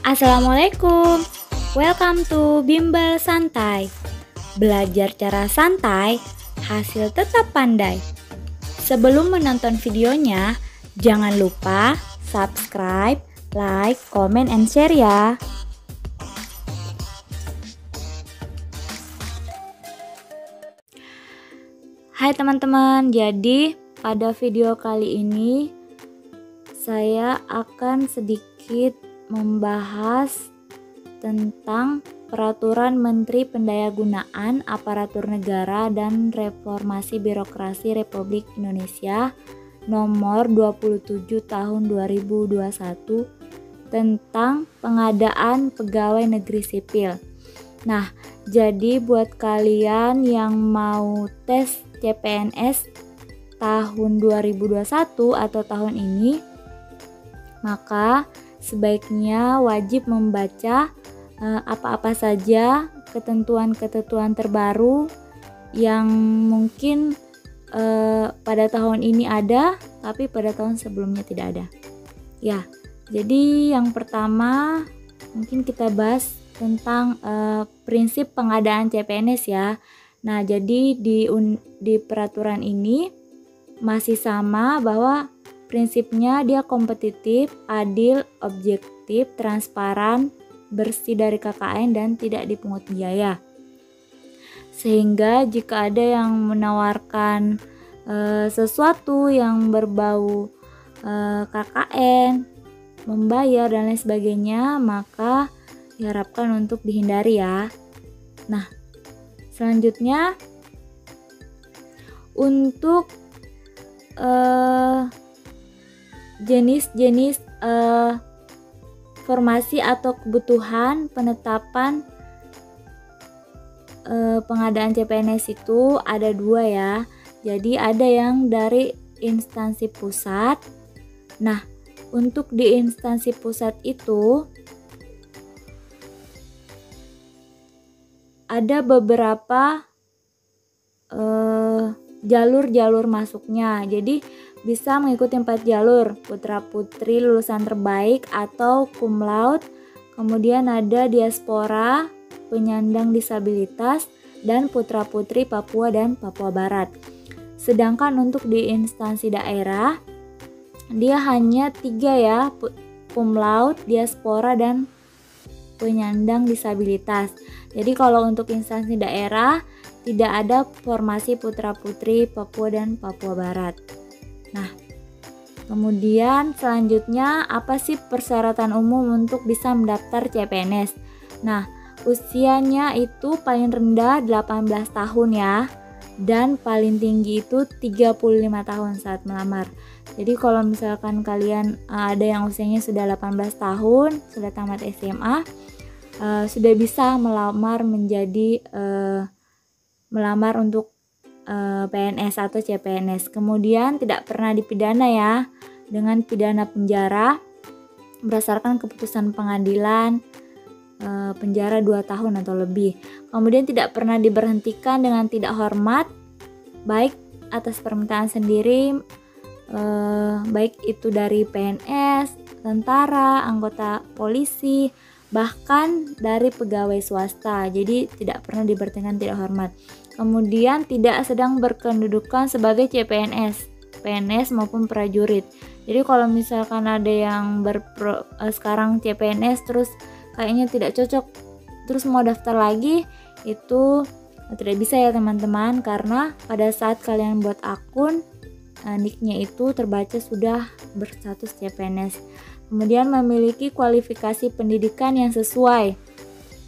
Assalamualaikum, welcome to Bimbel Santai. Belajar cara santai, hasil tetap pandai. Sebelum menonton videonya, jangan lupa subscribe, like, comment, and share ya. Hai teman-teman, jadi pada video kali ini saya akan sedikit membahas tentang Peraturan Menteri Pendayagunaan Aparatur Negara dan Reformasi Birokrasi Republik Indonesia nomor 27 tahun 2021 tentang pengadaan pegawai negeri sipil. Nah, jadi buat kalian yang mau tes CPNS tahun 2021 atau tahun ini, maka sebaiknya wajib membaca apa-apa saja ketentuan-ketentuan terbaru yang mungkin pada tahun ini ada, tapi pada tahun sebelumnya tidak ada. Ya, jadi yang pertama mungkin kita bahas tentang prinsip pengadaan CPNS ya. Nah, jadi di peraturan ini masih sama bahwa prinsipnya dia kompetitif, adil, objektif, transparan, bersih dari KKN dan tidak dipungut biaya. Sehingga jika ada yang menawarkan sesuatu yang berbau KKN, membayar dan lain sebagainya, maka diharapkan untuk dihindari ya. Nah, selanjutnya untuk jenis-jenis formasi atau kebutuhan penetapan pengadaan CPNS itu ada dua ya. Jadi ada yang dari instansi pusat. Nah, untuk di instansi pusat itu ada beberapa jalur-jalur masuknya. Jadi bisa mengikuti 4 jalur, putra putri lulusan terbaik atau cum laude, kemudian ada diaspora, penyandang disabilitas, dan putra putri Papua dan Papua Barat. Sedangkan untuk di instansi daerah dia hanya 3 ya, cum laude, diaspora, dan penyandang disabilitas. Jadi kalau untuk instansi daerah tidak ada formasi putra putri Papua dan Papua Barat. Nah, kemudian selanjutnya apa sih persyaratan umum untuk bisa mendaftar CPNS? Nah, usianya itu paling rendah 18 tahun ya, dan paling tinggi itu 35 tahun saat melamar. Jadi kalau misalkan kalian ada yang usianya sudah 18 tahun, sudah tamat SMA, sudah bisa melamar melamar untuk PNS atau CPNS. Kemudian tidak pernah dipidana ya, dengan pidana penjara berdasarkan keputusan pengadilan, penjara 2 tahun atau lebih. Kemudian tidak pernah diberhentikan dengan tidak hormat, baik atas permintaan sendiri, baik itu dari PNS, tentara, anggota polisi, bahkan dari pegawai swasta. Jadi tidak pernah diberhentikan tidak hormat. Kemudian tidak sedang berkedudukan sebagai CPNS, PNS maupun prajurit. Jadi kalau misalkan ada yang sekarang CPNS terus kayaknya tidak cocok, terus mau daftar lagi, itu tidak bisa ya teman-teman, karena pada saat kalian buat akun, nicknya itu terbaca sudah berstatus CPNS. Kemudian memiliki kualifikasi pendidikan yang sesuai.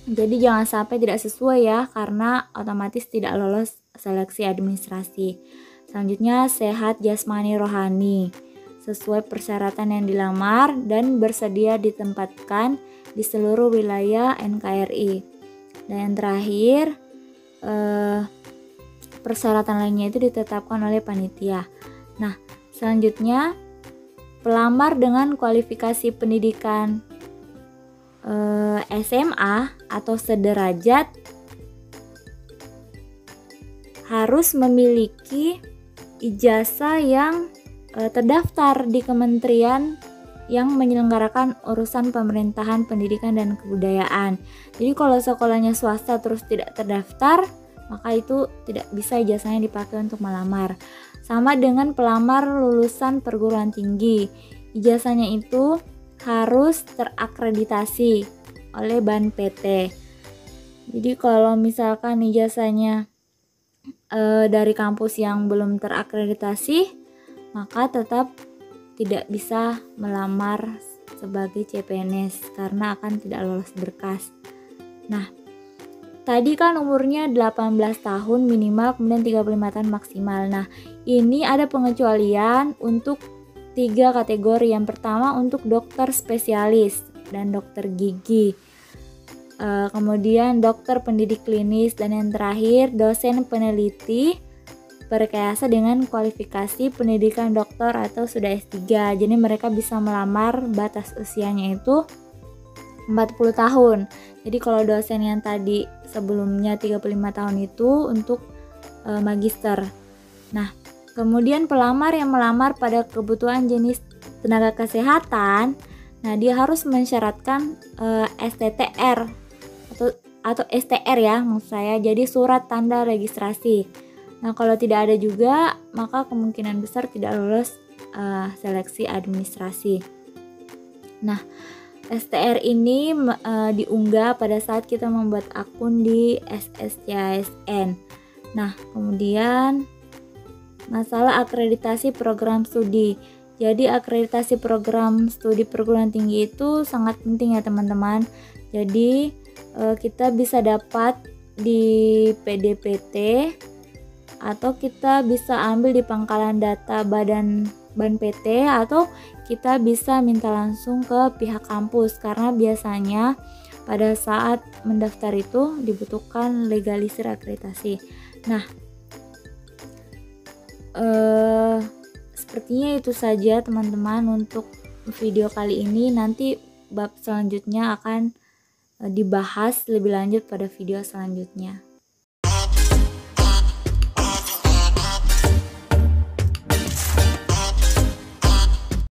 Jadi jangan sampai tidak sesuai ya, karena otomatis tidak lolos seleksi administrasi. Selanjutnya sehat jasmani rohani, sesuai persyaratan yang dilamar dan bersedia ditempatkan di seluruh wilayah NKRI. Dan yang terakhir, persyaratan lainnya itu ditetapkan oleh panitia. Nah, selanjutnya pelamar dengan kualifikasi pendidikan SMA atau sederajat harus memiliki ijazah yang terdaftar di kementerian yang menyelenggarakan urusan pemerintahan, pendidikan, dan kebudayaan. Jadi kalau sekolahnya swasta terus tidak terdaftar, maka itu tidak bisa ijazahnya dipakai untuk melamar. Sama dengan pelamar lulusan perguruan tinggi, ijazahnya itu harus terakreditasi oleh BAN PT. Jadi kalau misalkan ijazahnya dari kampus yang belum terakreditasi, maka tetap tidak bisa melamar sebagai CPNS karena akan tidak lolos berkas. Nah, tadi kan umurnya 18 tahun minimal, kemudian 35 tahun maksimal. Nah, ini ada pengecualian untuk 3 kategori. Yang pertama untuk dokter spesialis dan dokter gigi. Kemudian dokter pendidik klinis, dan yang terakhir dosen peneliti berkaitan dengan kualifikasi pendidikan dokter atau sudah S3. Jadi mereka bisa melamar, batas usianya itu 40 tahun. Jadi kalau dosen yang tadi sebelumnya 35 tahun itu untuk magister. Nah, kemudian pelamar yang melamar pada kebutuhan jenis tenaga kesehatan, nah dia harus mensyaratkan STTR atau STR ya maksud saya, jadi surat tanda registrasi. Nah kalau tidak ada juga, maka kemungkinan besar tidak lolos seleksi administrasi. Nah, STR ini diunggah pada saat kita membuat akun di SSCASN. Nah, kemudian masalah akreditasi program studi. Jadi akreditasi program studi perguruan tinggi itu sangat penting ya teman-teman. Jadi kita bisa dapat di PDPT atau kita bisa ambil di pangkalan data BAN PT, atau kita bisa minta langsung ke pihak kampus karena biasanya pada saat mendaftar itu dibutuhkan legalisir akreditasi. Nah, sepertinya itu saja teman-teman untuk video kali ini. Nanti bab selanjutnya akan dibahas lebih lanjut pada video selanjutnya.